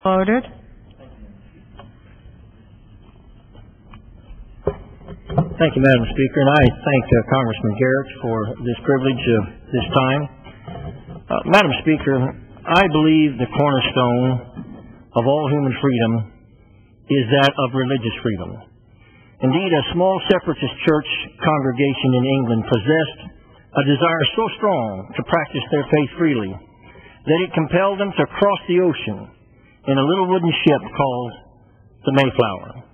Ordered. Thank you, Madam Speaker, and I thank Congressman Garrett for this privilege of this time. Madam Speaker, I believe the cornerstone of all human freedom is that of religious freedom. Indeed, a small separatist church congregation in England possessed a desire so strong to practice their faith freely that it compelled them to cross the ocean in a little wooden ship called the Mayflower.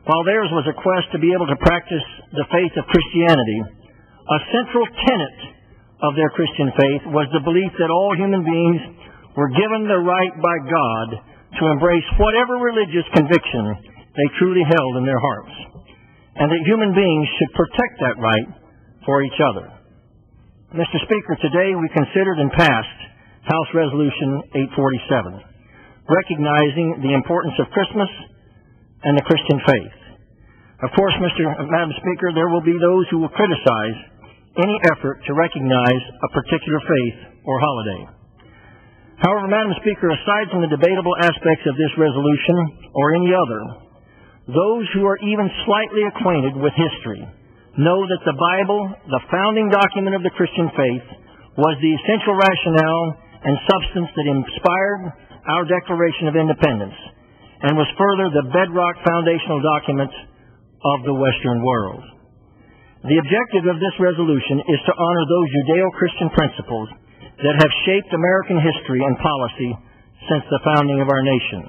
While theirs was a quest to be able to practice the faith of Christianity, a central tenet of their Christian faith was the belief that all human beings were given the right by God to embrace whatever religious conviction they truly held in their hearts, and that human beings should protect that right for each other. Mr. Speaker, today we considered and passed House Resolution 847, recognizing the importance of Christmas and the Christian faith. Of course, Madam Speaker, there will be those who will criticize any effort to recognize a particular faith or holiday. However, Madam Speaker, aside from the debatable aspects of this resolution or any other, those who are even slightly acquainted with history know that the Bible, the founding document of the Christian faith, was the essential rationale and substance that inspired our Declaration of Independence, and was further the bedrock foundational document of the Western world. The objective of this resolution is to honor those Judeo-Christian principles that have shaped American history and policy since the founding of our nation,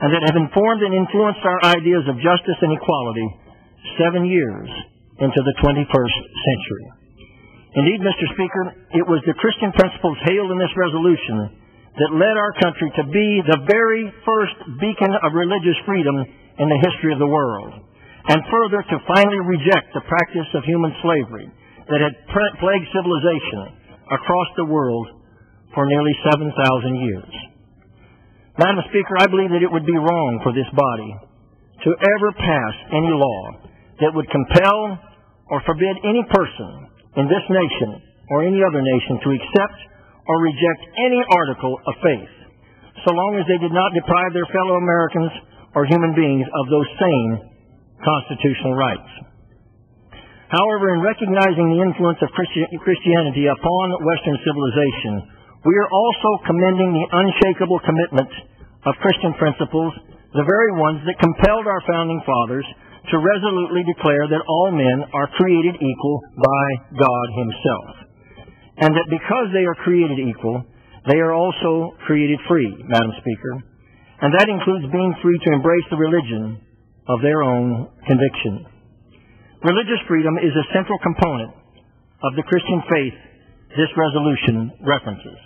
and that have informed and influenced our ideas of justice and equality 7 years into the 21st century. Indeed, Mr. Speaker, it was the Christian principles hailed in this resolution that led our country to be the very first beacon of religious freedom in the history of the world, and further to finally reject the practice of human slavery that had plagued civilization across the world for nearly 7,000 years. Madam Speaker, I believe that it would be wrong for this body to ever pass any law that would compel or forbid any person in this nation or any other nation to accept or reject any article of faith, so long as they did not deprive their fellow Americans or human beings of those same constitutional rights. However, in recognizing the influence of Christianity upon Western civilization, we are also commending the unshakable commitment of Christian principles, the very ones that compelled our founding fathers to resolutely declare that all men are created equal by God Himself, and that because they are created equal, they are also created free, Madam Speaker, and that includes being free to embrace the religion of their own conviction. Religious freedom is a central component of the Christian faith this resolution references.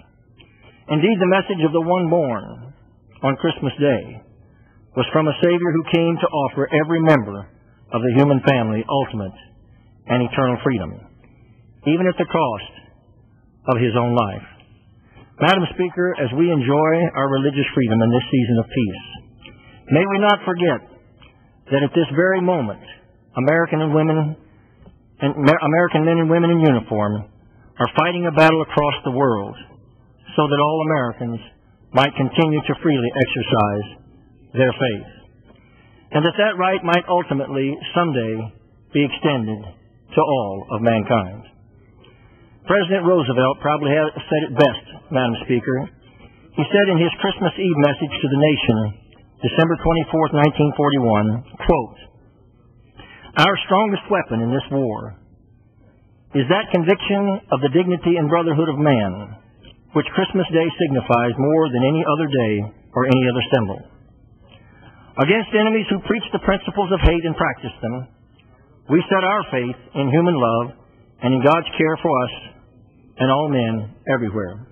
Indeed, the message of the one born on Christmas Day was from a Savior who came to offer every member of the human family ultimate and eternal freedom, even at the cost of His own life. Madam Speaker, as we enjoy our religious freedom in this season of peace, may we not forget that at this very moment, American men and women in uniform are fighting a battle across the world so that all Americans might continue to freely exercise their faith, and that right might ultimately someday be extended to all of mankind. President Roosevelt probably said it best, Madam Speaker. He said in his Christmas Eve message to the nation, December 24th, 1941, quote, "Our strongest weapon in this war is that conviction of the dignity and brotherhood of man, which Christmas Day signifies more than any other day or any other symbol. Against enemies who preach the principles of hate and practice them, we set our faith in human love and in God's care for us and all men everywhere."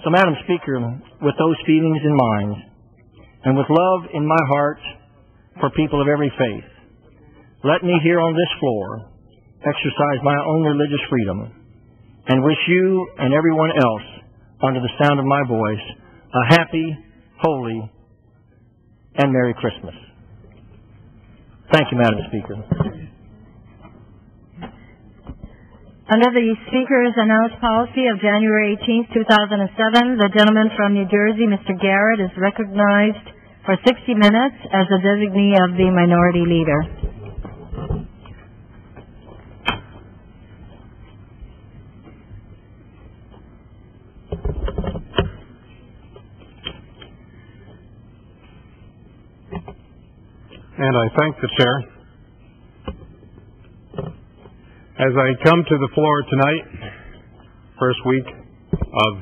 So, Madam Speaker, with those feelings in mind, and with love in my heart for people of every faith, let me here on this floor exercise my own religious freedom and wish you and everyone else under the sound of my voice a happy, holy, and Merry Christmas. Thank you, Madam Speaker. Under the Speaker's announced policy of January 18, 2007, the gentleman from New Jersey, Mr. Garrett, is recognized for 60 minutes as the designee of the Minority Leader. And I thank the Chair. As I come to the floor tonight, first week of